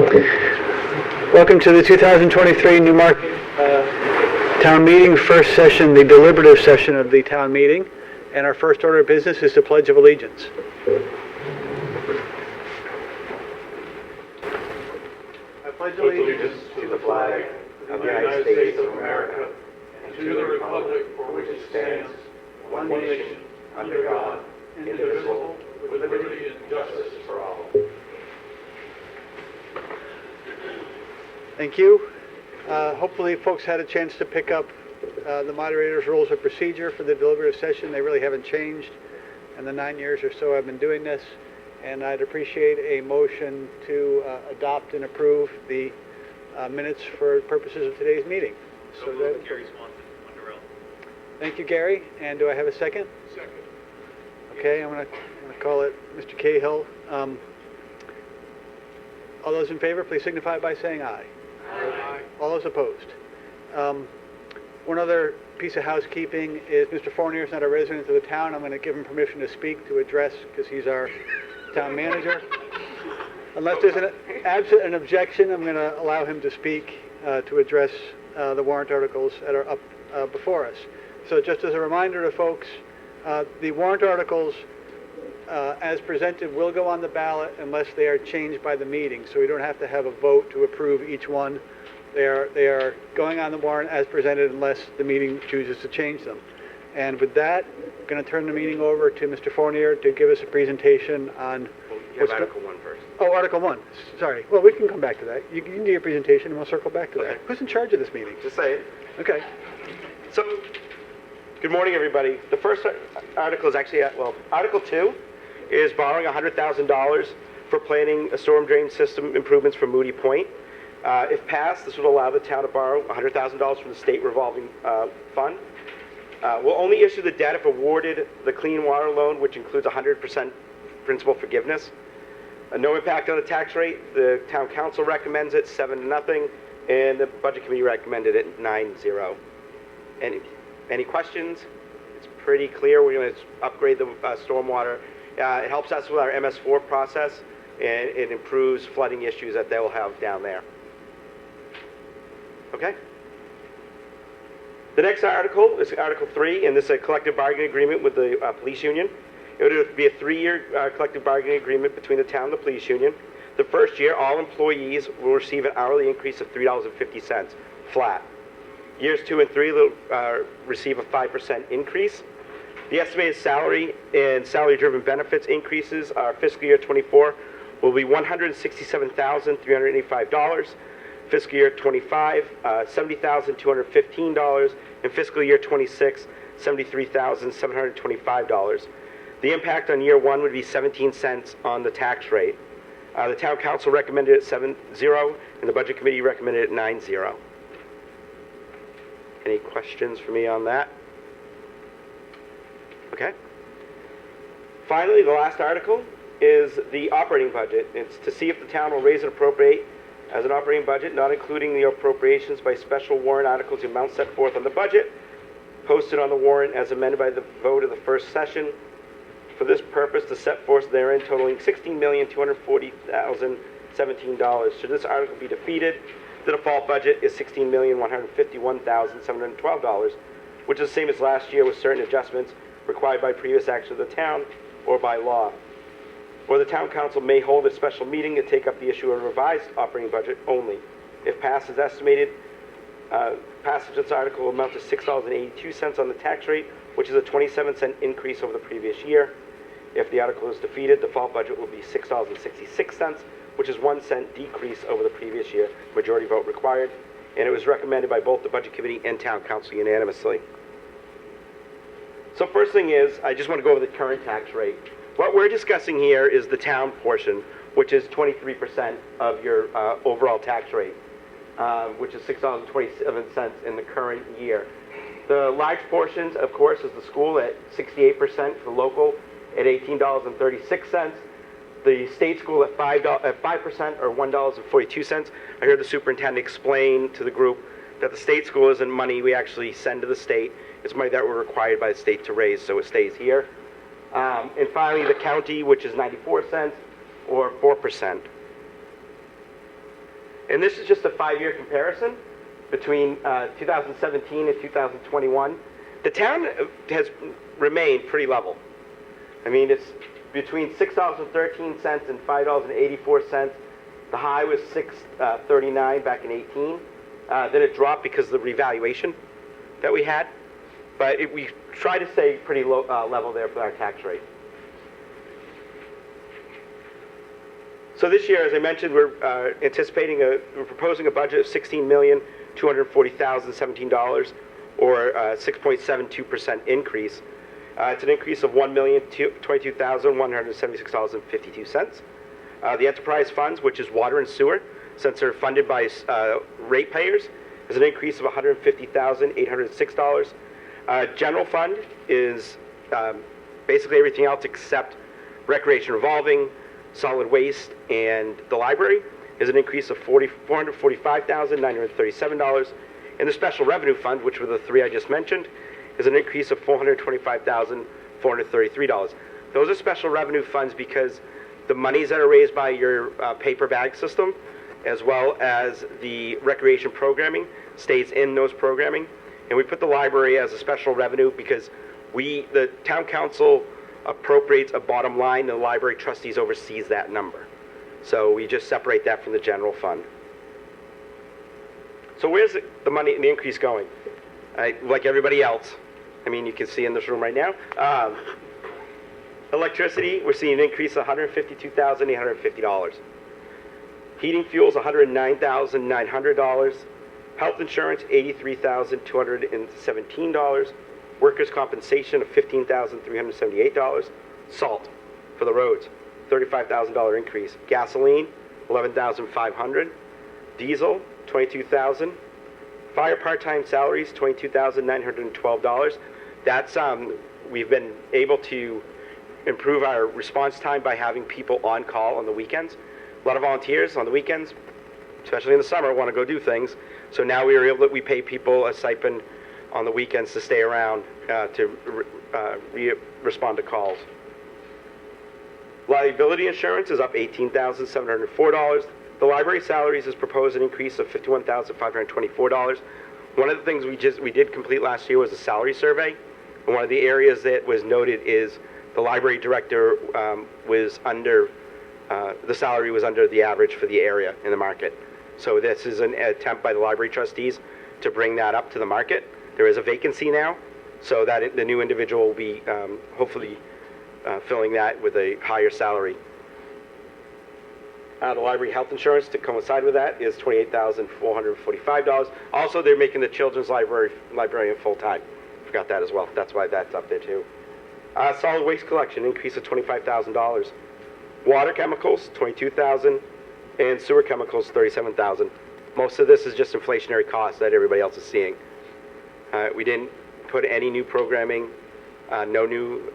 Welcome to the 2023 Newmarket Town Meeting, first session, the deliberative session of the town meeting. And our first order of business is the Pledge of Allegiance. I pledge allegiance to the flag of the United States of America and to the republic for which it stands, one nation, under God, indivisible, with liberty and justice for all. Thank you. Hopefully folks had a chance to pick up the moderator's rules of procedure for the deliberative session. They really haven't changed in the 9 years or so I've been doing this. And I'd appreciate a motion to adopt and approve the minutes for purposes of today's meeting. So moved, Gary Swanson, Wonderell. Thank you, Gary. And do I have a second? Second. Okay, I'm going to call it Mr. Cahill. All those in favor, please signify by saying aye. Aye. All those opposed. One other piece of housekeeping is Mr. Fournier is not a resident of the town. I'm going to give him permission to speak, to address, because he's our town manager. Unless there's an objection, I'm going to allow him to speak to address the warrant articles that are up before us. So just as a reminder to folks, the warrant articles as presented will go on the ballot unless they are changed by the meeting. So we don't have to have a vote to approve each one. They are going on the warrant as presented unless the meeting chooses to change them. And with that, I'm going to turn the meeting over to Mr. Fournier to give us a presentation on... You have Article 1 first. Oh, Article 1. Sorry. Well, we can come back to that. You can do your presentation and we'll circle back to that. Who's in charge of this meeting? Just say it. Okay. So, good morning, everybody. The first article is actually, Article 2 is borrowing $100,000 for planning a storm drain system improvements for Moody Point. If passed, this would allow the town to borrow $100,000 from the state revolving fund. We'll only issue the debt if awarded the clean water loan, which includes 100% principal forgiveness. No impact on the tax rate. The town council recommends it 7-0, and the budget committee recommended it 9-0. Any questions? It's pretty clear. We're going to upgrade the stormwater. It helps us with our MS4 process, and it improves flooding issues that they'll have down there. Okay? The next article is Article 3, and this is a collective bargaining agreement with the police union. It would be a 3-year collective bargaining agreement between the town and the police union. The first year, all employees will receive an hourly increase of $3.50 flat. Years 2 and 3 will receive a 5% increase. The estimated salary and salary-driven benefits increases are fiscal year 24 will be $167,385. Fiscal year 25, $70,215, and fiscal year 26, $73,725. The impact on year 1 would be 17 cents on the tax rate. The town council recommended it 7-0, and the budget committee recommended it 9-0. Any questions for me on that? Okay. Finally, the last article is the operating budget. It's to see if the town will raise and appropriate as an operating budget, not including the appropriations by special warrant articles, the amount set forth on the budget, posted on the warrant as amended by the vote of the first session. For this purpose, to set forth therein totaling $16,240,017. Should this article be defeated, the default budget is $16,151,712, which is the same as last year with certain adjustments required by previous action of the town or by law. Or the town council may hold a special meeting to take up the issue of a revised operating budget only. If passed as estimated, passage of this article will amount to $6.82 on the tax rate, which is a 27-cent increase over the previous year. If the article is defeated, the default budget will be $6.66, which is 1 cent decrease over the previous year, majority vote required, and it was recommended by both the budget committee and town council unanimously. So first thing is, I just want to go over the current tax rate. What we're discussing here is the town portion, which is 23% of your overall tax rate, which is $6.27 in the current year. The large portions, of course, is the school at 68%, for local at $18.36. The state school at 5% or $1.42. I heard the superintendent explain to the group that the state school isn't money we actually send to the state. It's money that we're required by the state to raise, so it stays here. And finally, the county, which is 94 cents or 4%. And this is just a 5-year comparison between 2017 and 2021. The town has remained pretty level. I mean, it's between $6.13 and $5.84. The high was $6.39 back in 18. Then it dropped because of the revaluation that we had. But we try to stay pretty low level there for our tax rate. So this year, as I mentioned, we're proposing a budget of $16,240,017, or a 6.72% increase. It's an increase of $1,022,176.52. The enterprise funds, which is water and sewer, since they're funded by ratepayers, is an increase of $150,806. General fund is basically everything else except recreation revolving, solid waste, and the library is an increase of $445,937. And the special revenue fund, which were the three I just mentioned, is an increase of $425,433. Those are special revenue funds because the monies that are raised by your paper bag system, as well as the recreation programming, stays in those programming. And we put the library as a special revenue because the town council appropriates a bottom line, and the library trustees oversees that number. So we just separate that from the general fund. So where's the money and the increase going? Like everybody else, I mean, you can see in this room right now. Electricity, we're seeing an increase of $152,850. Heating fuels, $109,900. Health insurance, $83,217. Workers' compensation of $15,378. Salt for the roads, $35,000 increase. Gasoline, $11,500. Diesel, $22,000. Fire part-time salaries, $22,912. That's we've been able to improve our response time by having people on call on the weekends. A lot of volunteers on the weekends, especially in the summer, want to go do things. So now we pay people a stipend on the weekends to stay around to respond to calls. Liability insurance is up $18,704. The library salaries is proposed an increase of $51,524. One of the things we did complete last year was a salary survey, and one of the areas that was noted is the library director was under the salary was under the average for the area in the market. So this is an attempt by the library trustees to bring that up to the market. There is a vacancy now, so that the new individual will be hopefully filling that with a higher salary. The library health insurance to coincide with that is $28,445. Also, they're making the children's librarian full-time. Forgot that as well. That's why that's up there too. Solid waste collection, increase of $25,000. Water chemicals, $22,000, and sewer chemicals, $37,000. Most of this is just inflationary costs that everybody else is seeing. We didn't put any new programming, no new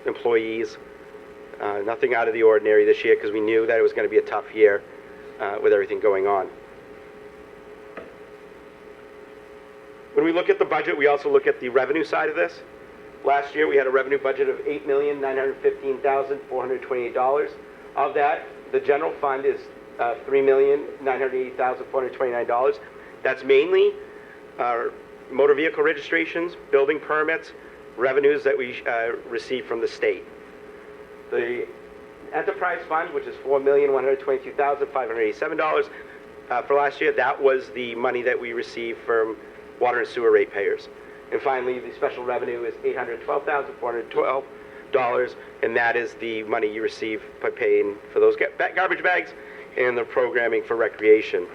employees, nothing out of the ordinary this year because we knew that it was going to be a tough year with everything going on. When we look at the budget, we also look at the revenue side of this. Last year, we had a revenue budget of $8,915,428. Of that, the general fund is $3,980,429. That's mainly motor vehicle registrations, building permits, revenues that we receive from the state. The enterprise fund, which is $4,122,587 for last year, that was the money that we received from water and sewer ratepayers. And finally, the special revenue is $812,412, and that is the money you receive by paying for those garbage bags and the programming for recreation.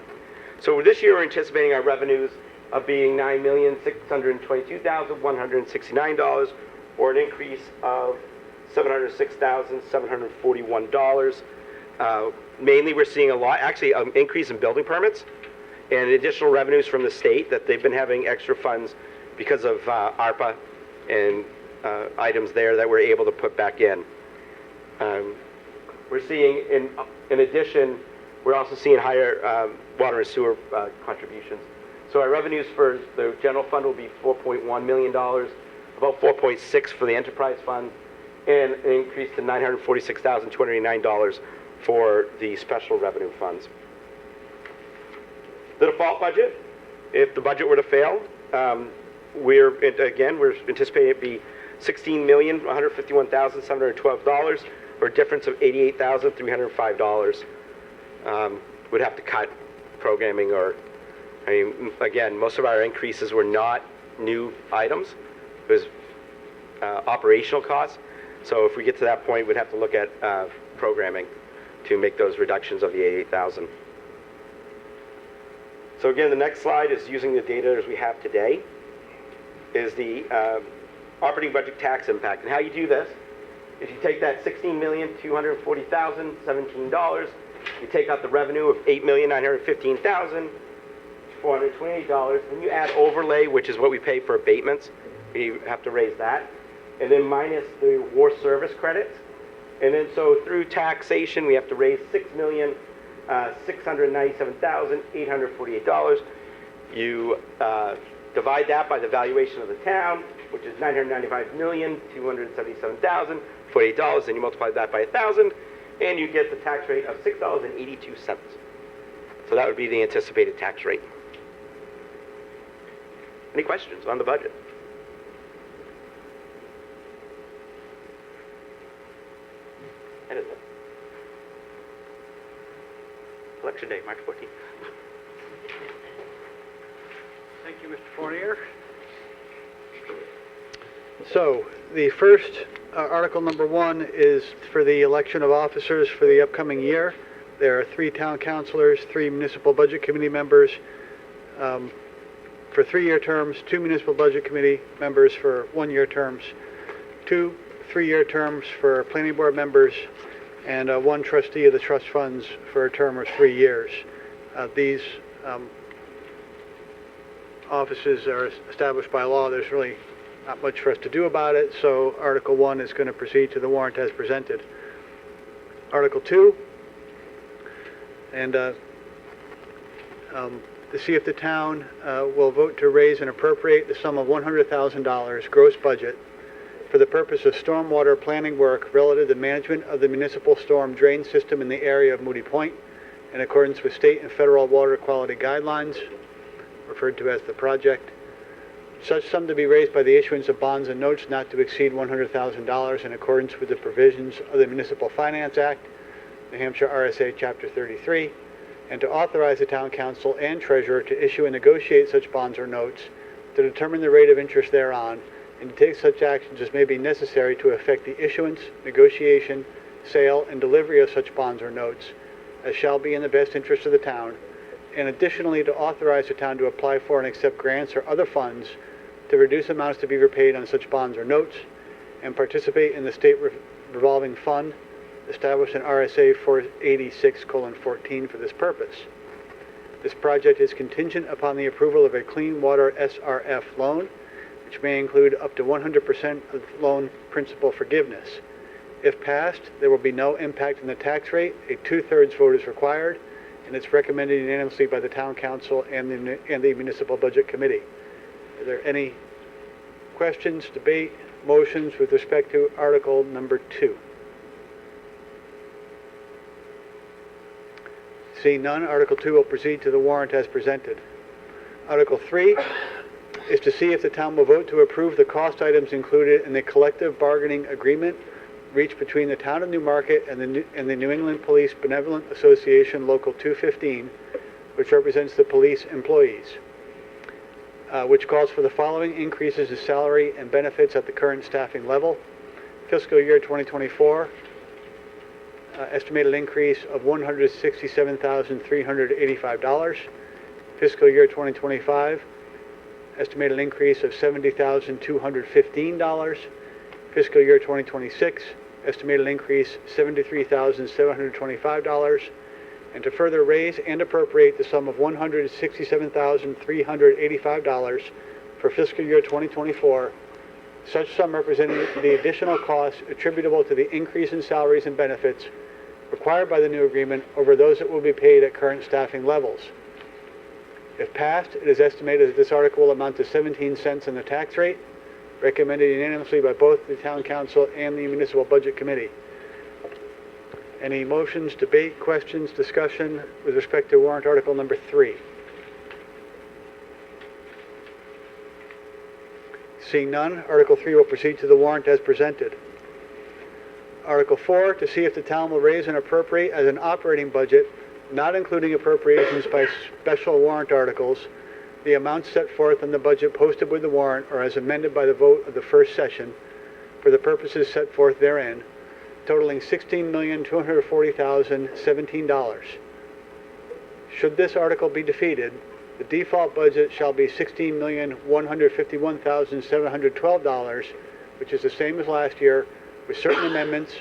So this year, we're anticipating our revenues of being $9,622,169, or an increase of $706,741. Mainly, we're seeing an increase in building permits and additional revenues from the state that they've been having extra funds because of ARPA and items there that we're able to put back in. We're seeing, in addition, we're also seeing higher water and sewer contributions. So our revenues for the general fund will be $4.1 million, about $4.6 for the enterprise fund, and an increase to $946,289 for the special revenue funds. The default budget, if the budget were to fail, we're anticipating it be $16,151,712, or a difference of $88,305. We'd have to cut programming, or, I mean, again, most of our increases were not new items. It was operational costs. So if we get to that point, we'd have to look at programming to make those reductions of the 88,000. So again, the next slide is using the data as we have today, is the operating budget tax impact. And how you do this, if you take that $16,240,017, you take out the revenue of $8,915,428, and you add overlay, which is what we pay for abatements. We have to raise that. And then minus the war service credits. And then so through taxation, we have to raise $6,697,848. You divide that by the valuation of the town, which is $995,277,048, and you multiply that by 1,000, and you get the tax rate of $6.82. So that would be the anticipated tax rate. Any questions on the budget? That is it. Election day, March 14th. Thank you, Mr. Fournier. So, the first article number 1 is for the election of officers for the upcoming year. There are 3 town councilors, 3 municipal budget committee members for 3-year terms, 2 municipal budget committee members for 1-year terms, 2 3-year terms for planning board members, and 1 trustee of the trust funds for a term of 3 years. These offices are established by law. There's really not much for us to do about it, so Article 1 is going to proceed to the warrant as presented. Article 2, and to see if the town will vote to raise and appropriate the sum of $100,000 gross budget for the purpose of stormwater planning work relative to management of the municipal storm drain system in the area of Moody Point in accordance with state and federal water quality guidelines, referred to as the project. Such sum to be raised by the issuance of bonds and notes not to exceed $100,000 in accordance with the provisions of the Municipal Finance Act, New Hampshire RSA Chapter 33, and to authorize the town council and treasurer to issue and negotiate such bonds or notes, to determine the rate of interest thereon, and to take such actions as may be necessary to effect the issuance, negotiation, sale, and delivery of such bonds or notes, as shall be in the best interest of the town, and additionally to authorize the town to apply for and accept grants or other funds to reduce amounts to be repaid on such bonds or notes, and participate in the state revolving fund established in RSA 486:14 for this purpose. This project is contingent upon the approval of a clean water SRF loan, which may include up to 100% of loan principal forgiveness. If passed, there will be no impact on the tax rate. A 2/3 vote is required, and it's recommended unanimously by the town council and the municipal budget committee. Are there any questions, debate, motions with respect to article number 2? Seeing none, article 2 will proceed to the warrant as presented. Article 3 is to see if the town will vote to approve the cost items included in the collective bargaining agreement reached between the town of Newmarket and the New England Police Benevolent Association Local 215, which represents the police employees, which calls for the following increases in salary and benefits at the current staffing level. Fiscal year 2024, estimated increase of $167,385. Fiscal year 2025, estimated increase of $70,215. Fiscal year 2026, estimated increase $73,725. And to further raise and appropriate the sum of $167,385 for fiscal year 2024, such sum representing the additional costs attributable to the increase in salaries and benefits required by the new agreement over those that will be paid at current staffing levels. If passed, it is estimated that this article will amount to 17 cents in the tax rate, recommended unanimously by both the town council and the municipal budget committee. Any motions, debate, questions, discussion with respect to warrant article number 3? Seeing none, Article 3 will proceed to the warrant as presented. Article 4, to see if the town will raise and appropriate as an operating budget, not including appropriations by special warrant articles, the amounts set forth in the budget posted with the warrant or as amended by the vote of the first session for the purposes set forth therein, totaling $16,240,017. Should this article be defeated, the default budget shall be $16,151,712, which is the same as last year, with certain amendments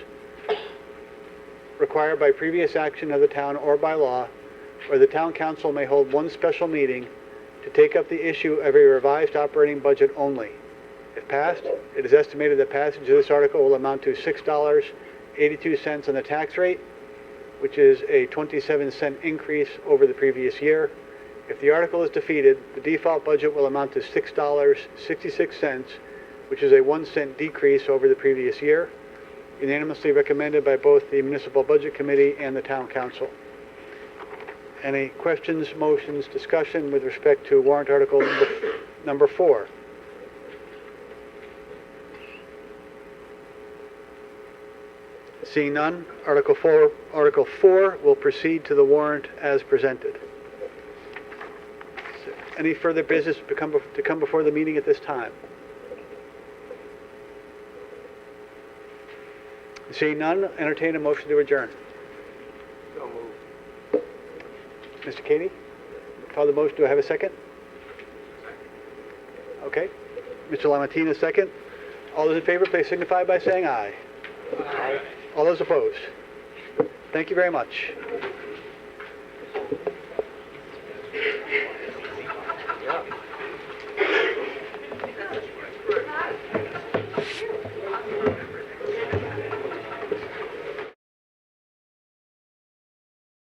required by previous action of the town or by law, or the town council may hold one special meeting to take up the issue of a revised operating budget only. If passed, it is estimated that passage of this article will amount to $6.82 on the tax rate, which is a 27-cent increase over the previous year. If the article is defeated, the default budget will amount to $6.66, which is a 1-cent decrease over the previous year, unanimously recommended by both the Municipal Budget Committee and the Town Council. Any questions, motions, discussion with respect to warrant article number 4? Seeing none, Article 4 will proceed to the warrant as presented. Any further business to come before the meeting at this time? Seeing none, entertain a motion to adjourn. So moved. Mr. Katie, call the motion. Do I have a second? Okay. Mr. Lamontina, second. All those in favor, please signify by saying aye. Aye. All those opposed? Thank you very much.